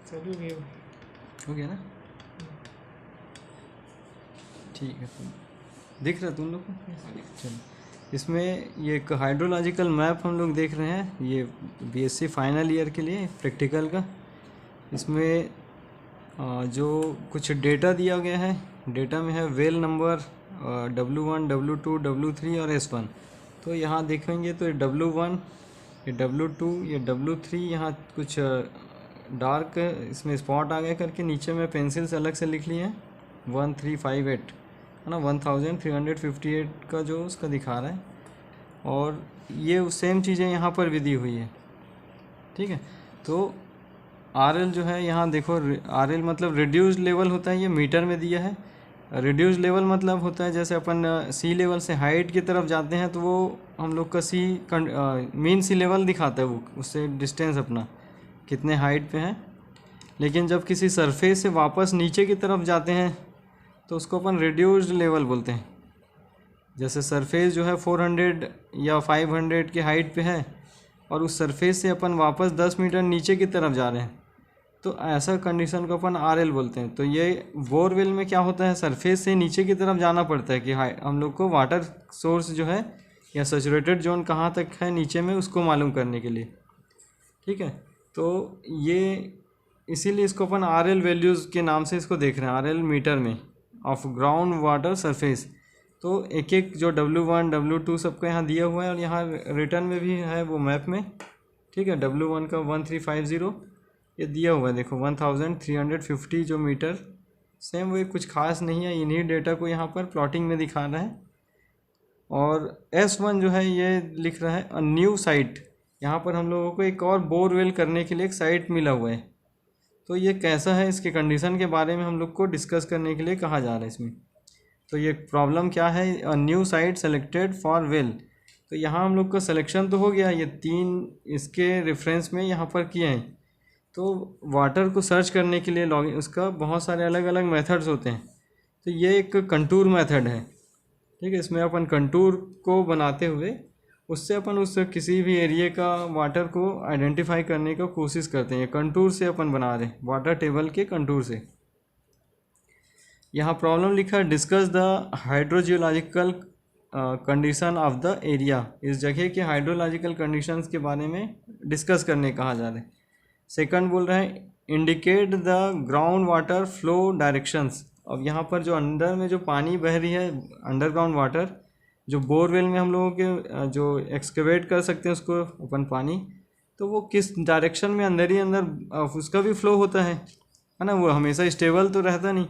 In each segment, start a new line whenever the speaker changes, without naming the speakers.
चालू गया
हो गया ना? ठीक है, दिख रहा है तुम लोग को? चलो, इसमें ये एक हाइड्रोलॉजिकल मैप हम लोग देख रहे हैं, ये बीएससी फाइनल ईयर के लिए प्रैक्टिकल का। इसमें जो कुछ डेटा दिया गया है, डेटा में है well number W1, W2, W3 और S1। तो यहाँ देखेंगे तो W1, ये W2, ये W3, यहाँ कुछ डार्क इसमें स्पॉट आ गए करके नीचे में पेंसिल से अलग से लिख लिए हैं 1358 है ना, 1358 का जो उसका दिखा रहा है। और ये सेम चीज़ें यहाँ पर भी दी हुई है। ठीक है, तो RL जो है यहाँ देखो, RL मतलब रिड्यूस्ड लेवल होता है, ये मीटर में दिया है। रिड्यूस्ड लेवल मतलब होता है जैसे अपन सी लेवल से हाइट की तरफ जाते हैं तो वो हम लोग का मीन सी लेवल दिखाता है, वो उससे डिस्टेंस अपना कितने हाइट पे है। लेकिन जब किसी सरफेस से वापस नीचे की तरफ जाते हैं तो उसको अपन रिड्यूस्ड लेवल बोलते हैं। जैसे सरफेस जो है 400 या 500 की हाइट पे है और उस सरफेस से अपन वापस 10 मीटर नीचे की तरफ जा रहे हैं, तो ऐसा कंडीशन को अपन RL बोलते हैं। तो ये बोरवेल में क्या होता है, सरफेस से नीचे की तरफ जाना पड़ता है कि हम लोग को वाटर सोर्स जो है या सैचुरेटेड जोन कहाँ तक है नीचे में, उसको मालूम करने के लिए। ठीक है, तो ये इसीलिए इसको अपन RL वैल्यूज़ के नाम से इसको देख रहे हैं, RL मीटर में ऑफ ग्राउंड वाटर सरफेस। तो एक एक जो W1, W2 सबका यहाँ दिया हुआ है और यहाँ रिटर्न में भी है वो मैप में। ठीक है, W1 का 1350 ये दिया हुआ है, देखो 1350 जो मीटर, सेम वो कुछ खास नहीं है, इन्हीं डेटा को यहाँ पर प्लॉटिंग में दिखा रहा है। और S1 जो है ये लिख रहा है अ न्यू साइट, यहाँ पर हम लोगों को एक और बोरवेल करने के लिए एक साइट मिला हुआ है। तो ये कैसा है, इसके कंडीशन के बारे में हम लोग को डिस्कस करने के लिए कहा जा रहा है इसमें। तो ये प्रॉब्लम क्या है, a new site selected for well. तो यहाँ हम लोग का सिलेक्शन तो हो गया, ये 3 इसके रेफरेंस में यहाँ पर किए हैं। तो वाटर को सर्च करने के लिए लॉगिन उसका बहुत सारे अलग अलग मेथड्स होते हैं। तो ये एक कंटूर मेथड है। ठीक है, इसमें अपन कंटूर को बनाते हुए उससे अपन उस किसी भी एरिया का वाटर को आइडेंटिफाई करने का कोशिश करते हैं। कंटूर से अपन बना रहे हैं, वाटर टेबल के कंटूर से। यहाँ प्रॉब्लम लिखा है, discuss the hydrogeological condition of the area. इस जगह के हाइड्रोलॉजिकल कंडीशंस के बारे में डिस्कस करने कहा जा रहा है। सेकंड बोल रहे हैं, indicate the ground water flow directions. अब यहाँ पर जो अंदर में जो पानी बह रही है, अंडरग्राउंड वाटर जो बोरवेल में हम लोगों के जो एक्सकेवेट कर सकते हैं उसको अपन पानी, तो वो किस डायरेक्शन में अंदर ही अंदर उसका भी फ्लो होता है ना, वो हमेशा स्टेबल तो रहता नहीं,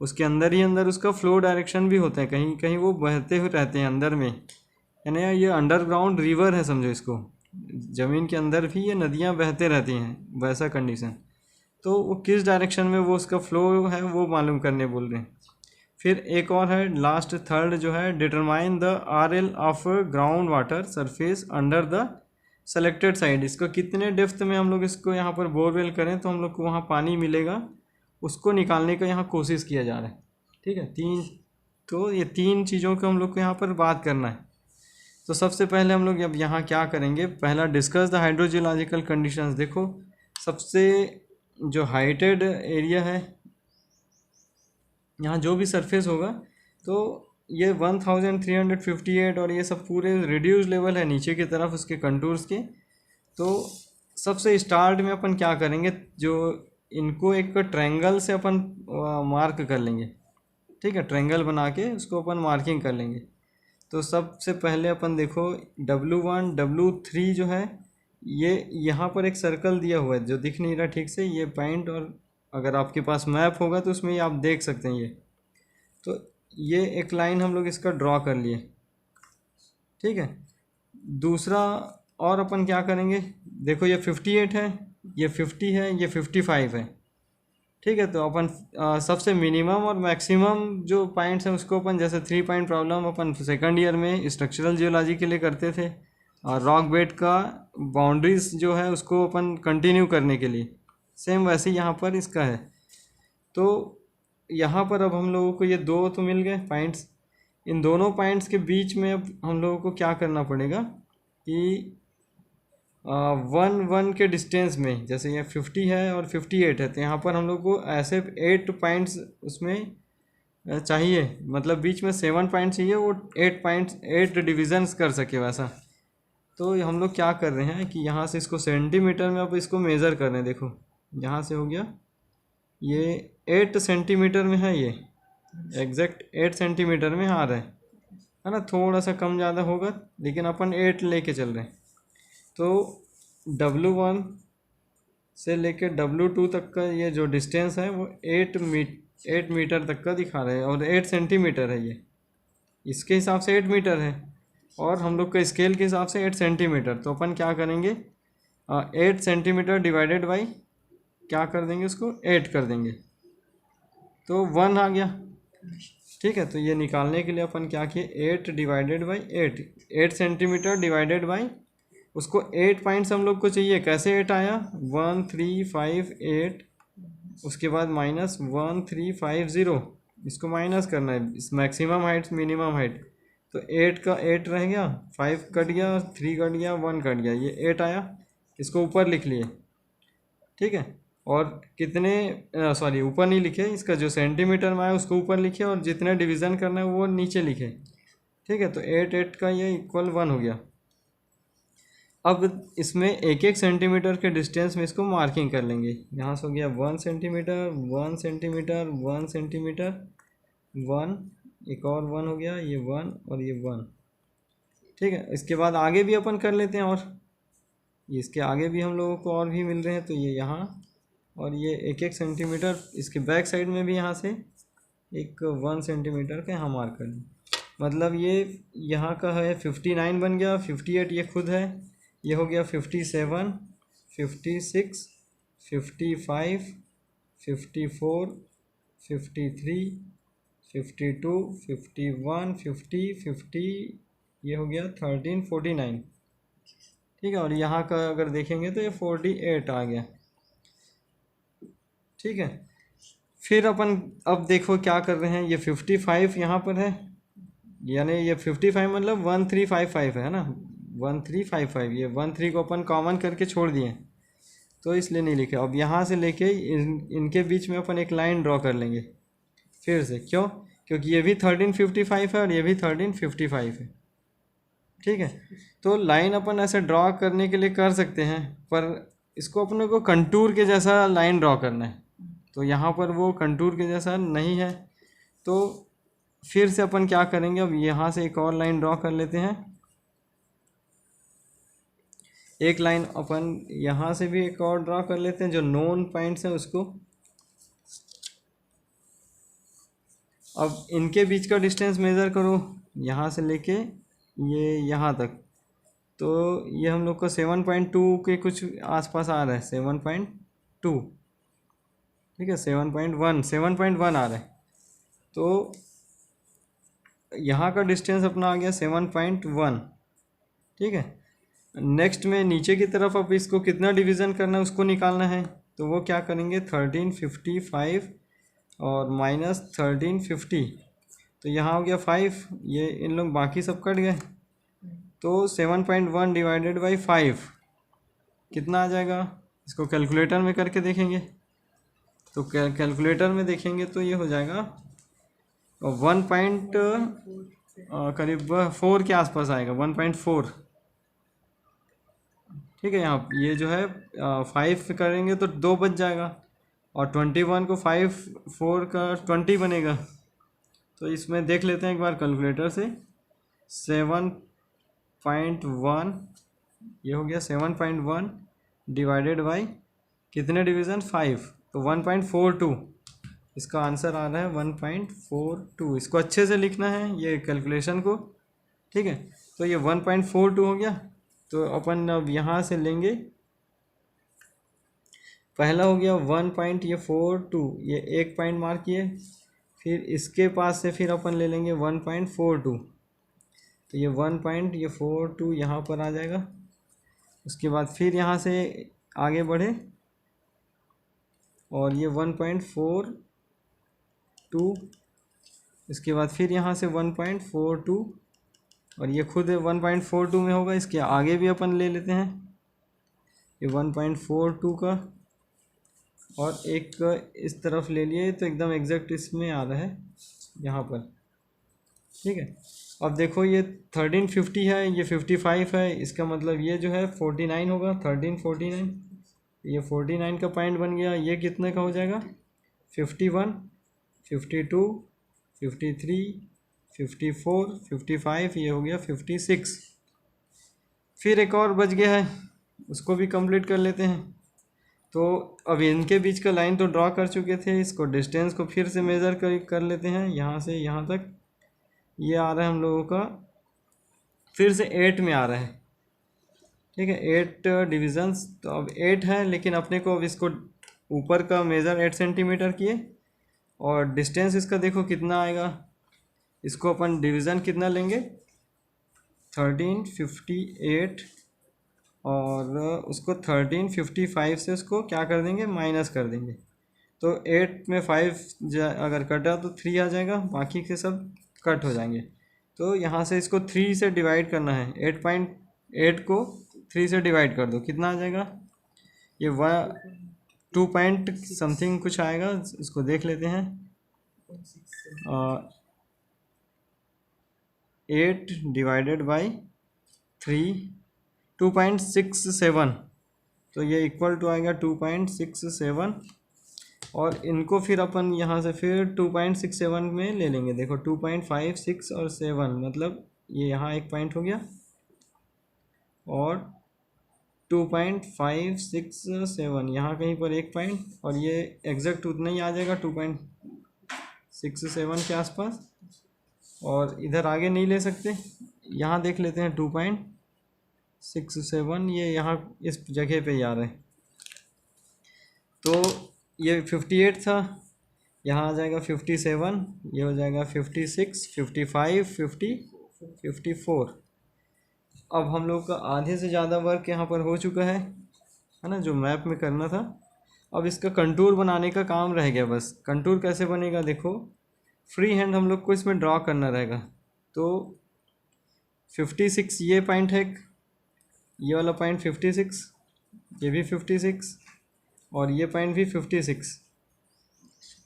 उसके अंदर ही अंदर उसका फ्लो डायरेक्शन भी होता है, कहीं कहीं वो बहते हुए रहते हैं अंदर में। यानी ये अंडरग्राउंड रिवर है समझो इसको, ज़मीन के अंदर भी ये नदियाँ बहते रहती हैं, वैसा कंडीशन। तो वो किस डायरेक्शन में वो उसका फ्लो है वो मालूम करने बोल रहे हैं। फिर एक और है लास्ट थर्ड जो है, determine the RL of ground water surface under the selected side. इसको कितने डेप्थ में हम लोग इसको यहाँ पर बोरवेल करें तो हम लोग को वहाँ पानी मिलेगा, उसको निकालने का यहाँ कोशिश किया जा रहा है। ठीक है, तो ये 3 चीज़ों को हम लोग को यहाँ पर बात करना है। तो सबसे पहले हम लोग अब यहाँ क्या करेंगे, पहला डिस्कस द हाइड्रोजियोलॉजिकल कंडीशंस। देखो सबसे जो हाइटेड एरिया है, यहाँ जो भी सरफेस होगा, तो ये 1358 और ये सब पूरे रिड्यूस लेवल है नीचे की तरफ उसके कंटूर्स के। तो सबसे स्टार्ट में अपन क्या करेंगे, जो इनको एक ट्रायंगल से अपन मार्क कर लेंगे। ठीक है, ट्रायंगल बना के उसको अपन मार्किंग कर लेंगे। तो सबसे पहले अपन देखो W1, W3 जो है, ये यहाँ पर एक सर्कल दिया हुआ है जो दिख नहीं रहा ठीक से, ये पॉइंट, और अगर आपके पास मैप होगा तो उसमें ये आप देख सकते हैं ये। तो ये एक लाइन हम लोग इसका ड्रॉ कर लिए। ठीक है, दूसरा और अपन क्या करेंगे, देखो ये 58 है, ये 50 है, ये 55 है। ठीक है, तो अपन सबसे मिनिमम और मैक्सिमम जो पॉइंट्स हैं उसको अपन, जैसे 3 पॉइंट प्रॉब्लम अपन सेकंड ईयर में स्ट्रक्चरल जियोलॉजी के लिए करते थे, और रॉक बेड का बाउंड्रीज जो है उसको अपन कंटिन्यू करने के लिए, सेम वैसे ही यहाँ पर इसका है। तो यहाँ पर अब हम लोगों को ये 2 तो मिल गए पॉइंट्स, इन दोनों पॉइंट्स के बीच में अब हम लोगों को क्या करना पड़ेगा कि वन वन के डिस्टेंस में, जैसे ये 50 है और 58 है, तो यहाँ पर हम लोग को ऐसे 8 पॉइंट्स उसमें चाहिए, मतलब बीच में 7 पॉइंट चाहिए, वो 8 पॉइंट्स 8 डिविजन्स कर सके वैसा। तो हम लोग क्या कर रहे हैं कि यहाँ से इसको सेंटीमीटर में अब इसको मेज़र कर रहे हैं। देखो यहाँ से हो गया ये 8 सेंटीमीटर में है, ये एग्जैक्ट 8 सेंटीमीटर में आ रहा है ना, थोड़ा सा कम ज़्यादा होगा लेकिन अपन 8 लेके चल रहे हैं। तो W1 से लेके W2 तक का ये जो डिस्टेंस है वो 8 मीटर तक का दिखा रहा है, और 8 सेंटीमीटर है, ये इसके हिसाब से 8 मीटर है, और हम लोग का स्केल के हिसाब से 8 सेंटीमीटर। तो अपन क्या करेंगे, 8 सेंटीमीटर डिवाइडेड बाई क्या कर देंगे, उसको 8 कर देंगे, तो 1 आ गया। ठीक है, तो ये निकालने के लिए अपन क्या किए, 8 divided by 8 centimetre divided by, उसको 8 पॉइंट्स हम लोग को चाहिए। कैसे 8 आया, 1 3 5 8, उसके बाद माइनस 1 3 5 0, इसको माइनस करना है, इस मैक्सिमम हाइट मिनिमम हाइट। तो 8 का 8 रह गया, 5 कट गया, 3 कट गया, 1 कट गया, ये 8 आया, इसको ऊपर लिख लिए। ठीक है, और कितने सॉरी ऊपर नहीं लिखे, इसका जो सेंटीमीटर में आया उसको ऊपर लिखे, और जितने डिवीज़न करना है वो नीचे लिखे। ठीक है, तो 8 का ये इक्वल 1 हो गया। अब इसमें एक एक सेंटीमीटर के डिस्टेंस में इसको मार्किंग कर लेंगे। यहाँ से हो गया 1 सेंटीमीटर 1 सेंटीमीटर 1 सेंटीमीटर 1, एक और 1 हो गया, ये 1 और ये 1। ठीक है, इसके बाद आगे भी अपन कर लेते हैं, और इसके आगे भी हम लोगों को और भी मिल रहे हैं, तो ये यहाँ और ये एक एक सेंटीमीटर, इसके बैक साइड में भी यहाँ से एक 1 सेंटीमीटर का यहाँ मार्क कर लें। मतलब ये यहाँ का है 59 बन गया, 58 ये खुद है, ये हो गया 57 56 55 54 53 52 51 50 50, ये हो गया 13 49। ठीक है, और यहाँ का अगर देखेंगे तो ये 48 आ गया। ठीक है, फिर अपन अब देखो क्या कर रहे हैं, ये 55 यहाँ पर है, यानी ये 55 मतलब 1355 है ना, 1355, ये 13 को अपन कॉमन करके छोड़ दिए तो इसलिए नहीं लिखे। अब यहाँ से लेके इनके बीच में अपन एक लाइन ड्रॉ कर लेंगे फिर से, क्यों, क्योंकि ये भी 1355 है और ये भी 1355 है। ठीक है, तो लाइन अपन ऐसे ड्रॉ करने के लिए कर सकते हैं, पर इसको अपने को कंटूर के जैसा लाइन ड्रॉ करना है, तो यहाँ पर वो कंटूर के जैसा नहीं है। तो फिर से अपन क्या करेंगे, अब यहाँ से एक और लाइन ड्रॉ कर लेते हैं, एक लाइन अपन यहाँ से भी एक और ड्रॉ कर लेते हैं, जो नोन पॉइंट्स हैं उसको। अब इनके बीच का डिस्टेंस मेज़र करो, यहाँ से लेके ये यहाँ तक, तो ये हम लोग को 7.2 के कुछ आसपास आ रहा है, 7.2। ठीक है, 7.1 आ रहा है, तो यहाँ का डिस्टेंस अपना आ गया 7.1। ठीक है, नेक्स्ट में नीचे की तरफ अब इसको कितना डिवीज़न करना है उसको निकालना है, तो वो क्या करेंगे, 1355 और माइनस 1350, तो यहाँ हो गया 5, ये इन लोग बाकी सब कट गए, तो 7.1 डिवाइडेड बाई 5 कितना आ जाएगा, इसको कैलकुलेटर में करके देखेंगे। तो कैलकुलेटर में देखेंगे तो ये हो जाएगा 1 करीब 4 के आसपास आएगा, 1.4। ठीक है, यहाँ ये जो है 5 करेंगे तो 2 बच जाएगा, और 21 को 5 4 का 20 बनेगा। तो इसमें देख लेते हैं एक बार कैलकुलेटर से, 7.1 ये हो गया 7.1 डिवाइडेड बाई कितने डिवीज़न, 5, तो 1.42, इसका आंसर आ रहा है 1.42। इसको अच्छे से लिखना है ये कैलकुलेशन को। ठीक है, तो ये 1.42 हो गया। तो अपन अब यहाँ से लेंगे, पहला हो गया 1.42, ये एक पॉइंट मार्क किए, फिर इसके पास से फिर अपन ले लेंगे 1.42, तो ये 1.42 यहाँ पर आ जाएगा। उसके बाद फिर यहाँ से आगे बढ़े और ये 1.42, इसके बाद फिर यहाँ से 1.42, और ये खुद 1.42 में होगा, इसके आगे भी अपन ले लेते हैं ये 1.42 का, और एक इस तरफ ले लिए तो एकदम एग्जैक्ट इसमें आ रहा है यहाँ पर। ठीक है, अब देखो ये 1350 है, ये 55 है, इसका मतलब ये जो है 49 होगा, 1349, ये 49 का पॉइंट बन गया। ये कितने का हो जाएगा? 51, 52, 53, 54, 55, ये हो गया 56। फिर एक और बच गया है, उसको भी कंप्लीट कर लेते हैं। तो अब इनके बीच का लाइन तो ड्रॉ कर चुके थे, इसको डिस्टेंस को फिर से मेज़र कर लेते हैं। यहाँ से यहाँ तक ये आ रहा है हम लोगों का, फिर से 8 में आ रहा है। ठीक है, 8 डिविजन्स, तो अब 8 है, लेकिन अपने को अब इसको ऊपर का मेज़र 8 सेंटीमीटर किए, और डिस्टेंस इसका देखो कितना आएगा। इसको अपन डिवीज़न कितना लेंगे? 1358, और उसको 1355 से उसको क्या कर देंगे? माइनस कर देंगे। तो 8 में 5 अगर कटा तो 3 आ जाएगा, बाकी के सब कट हो जाएंगे। तो यहाँ से इसको 3 से डिवाइड करना है, 8.8 को 3 से डिवाइड कर दो, कितना आ जाएगा? ये 2 पॉइंट समथिंग कुछ आएगा, इसको देख लेते हैं। 8 डिवाइडेड बाई 3, 2.67, तो ये इक्वल टू आएगा 2.67। और इनको फिर अपन यहाँ से फिर 2.67 में ले लेंगे। देखो 2.56 और 7, मतलब ये यहाँ एक पॉइंट हो गया, और 2.567 यहाँ कहीं पर एक पॉइंट, और ये एग्जैक्ट उतना ही आ जाएगा 2.67 के आसपास। और इधर आगे नहीं ले सकते, यहाँ देख लेते हैं 2.67, ये यहाँ इस जगह पे ही आ रहा है। तो ये 58 था, यहाँ आ जाएगा 57, ये हो जाएगा 56, 55, 50, 54। अब हम लोग का आधे से ज़्यादा वर्क यहाँ पर हो चुका है ना, जो मैप में करना था। अब इसका कंटूर बनाने का काम रह गया बस। कंटूर कैसे बनेगा? देखो, फ्री हैंड हम लोग को इसमें ड्रॉ करना रहेगा। तो 56 ये पॉइंट है, ये वाला पॉइंट 56, ये भी 56, और ये पॉइंट भी 56।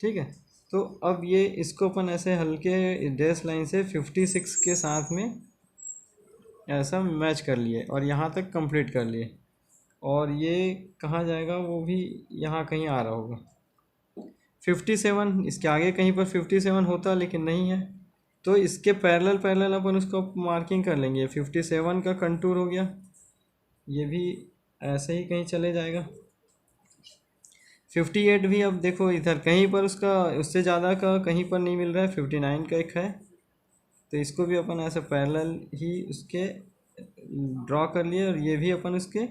ठीक है, तो अब ये इसको अपन ऐसे हल्के डैश लाइन से 56 के साथ में ऐसा मैच कर लिए, और यहाँ तक कंप्लीट कर लिए। और ये कहाँ जाएगा? वो भी यहाँ कहीं आ रहा होगा 57, इसके आगे कहीं पर 57 होता, लेकिन नहीं है। तो इसके पैरेलल अपन उसको मार्किंग कर लेंगे। 57 का कंटूर हो गया, ये भी ऐसे ही कहीं चले जाएगा। 58 भी अब देखो इधर कहीं पर उसका उससे ज़्यादा का कहीं पर नहीं मिल रहा है, 59 का एक है, तो इसको भी अपन ऐसे पैरेलल ही उसके ड्रॉ कर लिए, और ये भी अपन उसके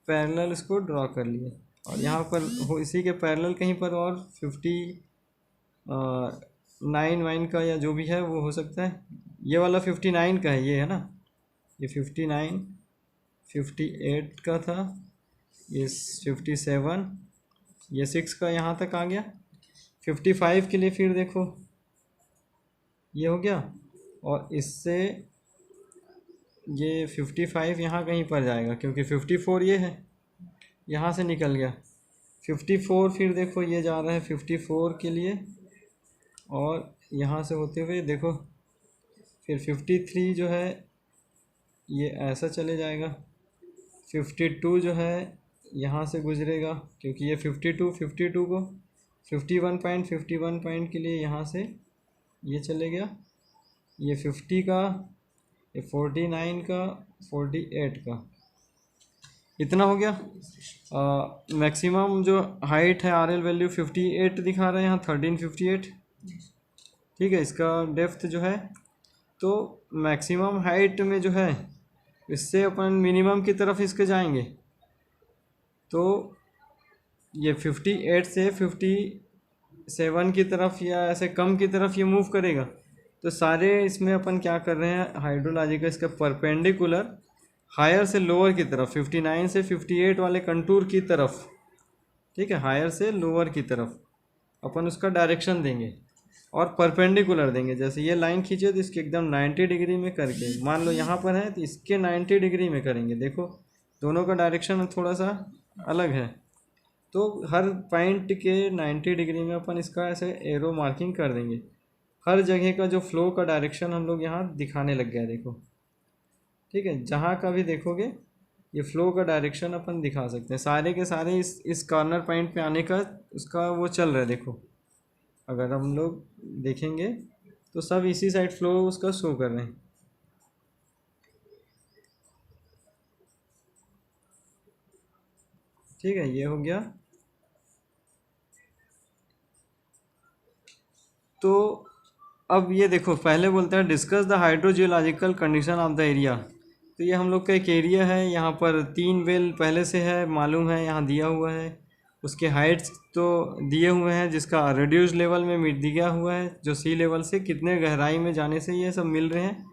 पैरेलल इसको ड्रॉ कर लिए। और यहाँ पर हो इसी के पैरेलल कहीं पर और 59 वाइन का या जो भी है वो हो सकता है। ये वाला 59 का है, ये है ना, ये 59, 58 का था, ये 57, ये 6 का यहाँ तक आ गया। 55 के लिए फिर देखो ये हो गया, और इससे ये 55 यहाँ कहीं पर जाएगा, क्योंकि 54 ये है, यहाँ से निकल गया 54। फिर देखो ये जा रहा है 54 के लिए, और यहाँ से होते हुए देखो फिर 53 जो है ये ऐसा चले जाएगा। 52 जो है यहाँ से गुजरेगा, क्योंकि ये 52 को 51 पॉइंट के लिए यहाँ से ये चले गया। ये 50 का, ये 49 का, 48 का, इतना हो गया। मैक्सिमम जो हाइट है RL वैल्यू 58 दिखा रहा है यहाँ, 1358। ठीक है, इसका डेप्थ जो है, तो मैक्सिमम हाइट में जो है इससे अपन मिनिमम की तरफ इसके जाएंगे। तो ये 58 से 57 की तरफ या ऐसे कम की तरफ ये मूव करेगा। तो सारे इसमें अपन क्या कर रहे हैं, हाइड्रोलॉजिकल इसका परपेंडिकुलर हायर से लोअर की तरफ, 59 से 58 वाले कंटूर की तरफ, ठीक है, हायर से लोअर की तरफ अपन उसका डायरेक्शन देंगे और परपेंडिकुलर देंगे। जैसे ये लाइन खींचे तो इसके एकदम 90 डिग्री में करके, मान लो यहाँ पर है तो इसके 90 डिग्री में करेंगे। देखो दोनों का डायरेक्शन थोड़ा सा अलग है। तो हर पॉइंट के 90 डिग्री में अपन इसका ऐसे एरो मार्किंग कर देंगे। हर जगह का जो फ्लो का डायरेक्शन हम लोग यहाँ दिखाने लग गया, देखो। ठीक है, जहाँ का भी देखोगे ये फ्लो का डायरेक्शन अपन दिखा सकते हैं। सारे के सारे इस कॉर्नर पॉइंट पे आने का उसका वो चल रहा है, देखो। अगर हम लोग देखेंगे तो सब इसी साइड फ्लो उसका शो कर रहे हैं। ठीक है, ये हो गया। तो अब ये देखो, पहले बोलते हैं discuss the hydrogeological condition of the area. तो ये हम लोग का एक एरिया है, यहाँ पर 3 वेल पहले से है, मालूम है, यहाँ दिया हुआ है। उसके हाइट्स तो दिए हुए हैं, जिसका रिड्यूस लेवल में दिया हुआ है, जो सी लेवल से कितने गहराई में जाने से ये सब मिल रहे हैं,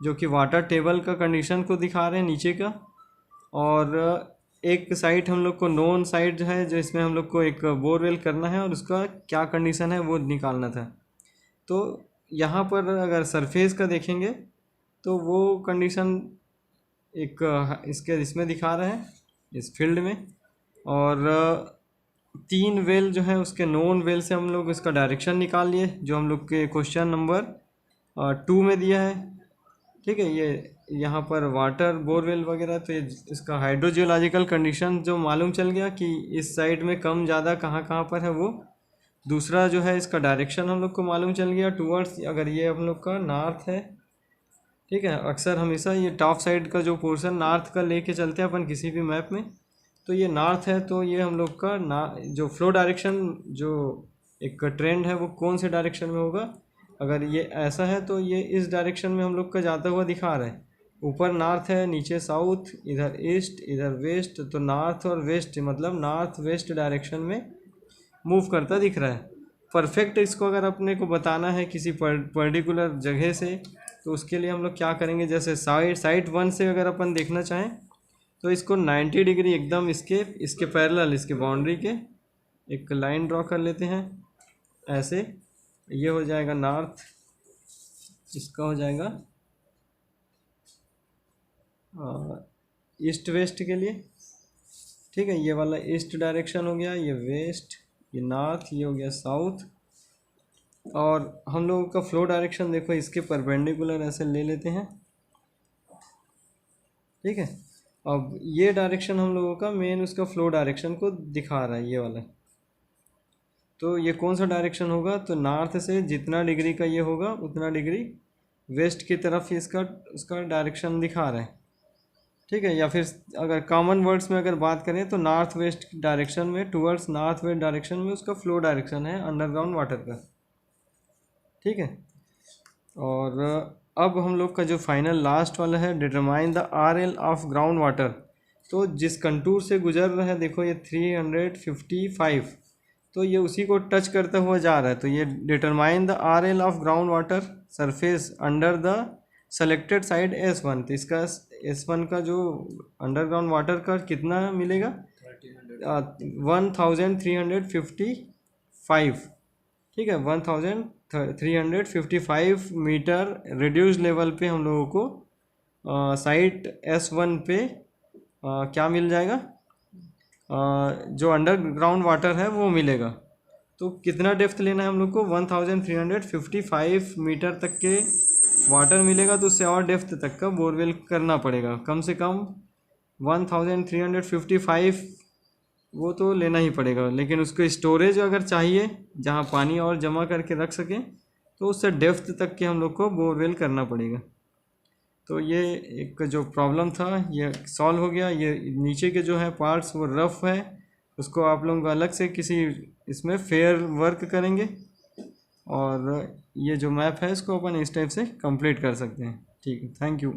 जो कि वाटर टेबल का कंडीशन को दिखा रहे हैं नीचे का। और एक साइट हम लोग को नोन साइट है, जो इसमें हम लोग को एक बोरवेल करना है और उसका क्या कंडीशन है वो निकालना था। तो यहाँ पर अगर सरफेस का देखेंगे तो वो कंडीशन एक इसमें दिखा रहा है, इस फील्ड में। और 3 वेल जो है उसके नोन वेल से हम लोग इसका डायरेक्शन निकाल लिए, जो हम लोग के क्वेश्चन नंबर 2 में दिया है। ठीक है, ये यहाँ पर वाटर बोरवेल वगैरह, तो ये इसका हाइड्रोजियोलॉजिकल कंडीशन जो मालूम चल गया कि इस साइड में कम ज़्यादा कहाँ कहाँ पर है वो। दूसरा जो है इसका डायरेक्शन हम लोग को मालूम चल गया टूवर्ड्स, अगर ये हम लोग का नॉर्थ है। ठीक है, अक्सर हमेशा ये टॉप साइड का जो पोर्शन नॉर्थ का लेके चलते हैं अपन किसी भी मैप में। तो ये नॉर्थ है, तो ये हम लोग का जो फ्लो डायरेक्शन, जो एक ट्रेंड है वो कौन से डायरेक्शन में होगा। अगर ये ऐसा है तो ये इस डायरेक्शन में हम लोग का जाता हुआ दिखा रहा है। ऊपर नॉर्थ है, नीचे साउथ, इधर ईस्ट, इधर वेस्ट। तो नॉर्थ और वेस्ट मतलब नॉर्थ वेस्ट डायरेक्शन में मूव करता दिख रहा है। परफेक्ट इसको अगर अपने को बताना है किसी पर्टिकुलर जगह से, तो उसके लिए हम लोग क्या करेंगे, जैसे साइड 1 से अगर अपन देखना चाहें तो इसको 90 डिग्री एकदम इसके पैरेलल, इसके बाउंड्री के एक लाइन ड्रॉ कर लेते हैं ऐसे। ये हो जाएगा नॉर्थ, इसका हो जाएगा ईस्ट वेस्ट के लिए। ठीक है, ये वाला ईस्ट डायरेक्शन हो गया, ये वेस्ट, ये नॉर्थ, ये हो गया साउथ। और हम लोगों का फ्लो डायरेक्शन देखो इसके परपेंडिकुलर ऐसे ले लेते हैं। ठीक है, अब ये डायरेक्शन हम लोगों का मेन उसका फ्लो डायरेक्शन को दिखा रहा है, ये वाला। तो ये कौन सा डायरेक्शन होगा, तो नॉर्थ से जितना डिग्री का ये होगा उतना डिग्री वेस्ट की तरफ उसका डायरेक्शन दिखा रहा है। ठीक है, या फिर अगर कॉमन वर्ड्स में अगर बात करें तो नॉर्थ वेस्ट डायरेक्शन में, टूवर्ड्स नॉर्थ वेस्ट डायरेक्शन में उसका फ्लो डायरेक्शन है अंडरग्राउंड वाटर का। ठीक है, और अब हम लोग का जो फाइनल लास्ट वाला है, determine the RL of ground water. तो जिस कंटूर से गुजर रहा है, देखो ये 355, तो ये उसी को टच करता हुआ जा रहा है। तो ये determine the RL of ground water surface under the selected side S1। तो इसका S1 का जो अंडरग्राउंड वाटर का कितना मिलेगा, 1355। ठीक है, 1355 मीटर रिड्यूस लेवल पे हम लोगों को साइट S1 पे क्या मिल जाएगा, जो अंडरग्राउंड वाटर है वो मिलेगा। तो कितना डेप्थ लेना है हम लोग को, 1355 मीटर तक के वाटर मिलेगा। तो उससे और डेप्थ तक का बोरवेल करना पड़ेगा, कम से कम 1355 वो तो लेना ही पड़ेगा। लेकिन उसको स्टोरेज अगर चाहिए जहाँ पानी और जमा करके रख सकें, तो उससे डेप्थ तक के हम लोग को बोरवेल करना पड़ेगा। तो ये एक जो प्रॉब्लम था ये सॉल्व हो गया। ये नीचे के जो है पार्ट्स वो रफ़ है, उसको आप लोग अलग से किसी इसमें फेयर वर्क करेंगे, और ये जो मैप है इसको अपन इस टाइप से कंप्लीट कर सकते हैं। ठीक है, थैंक यू।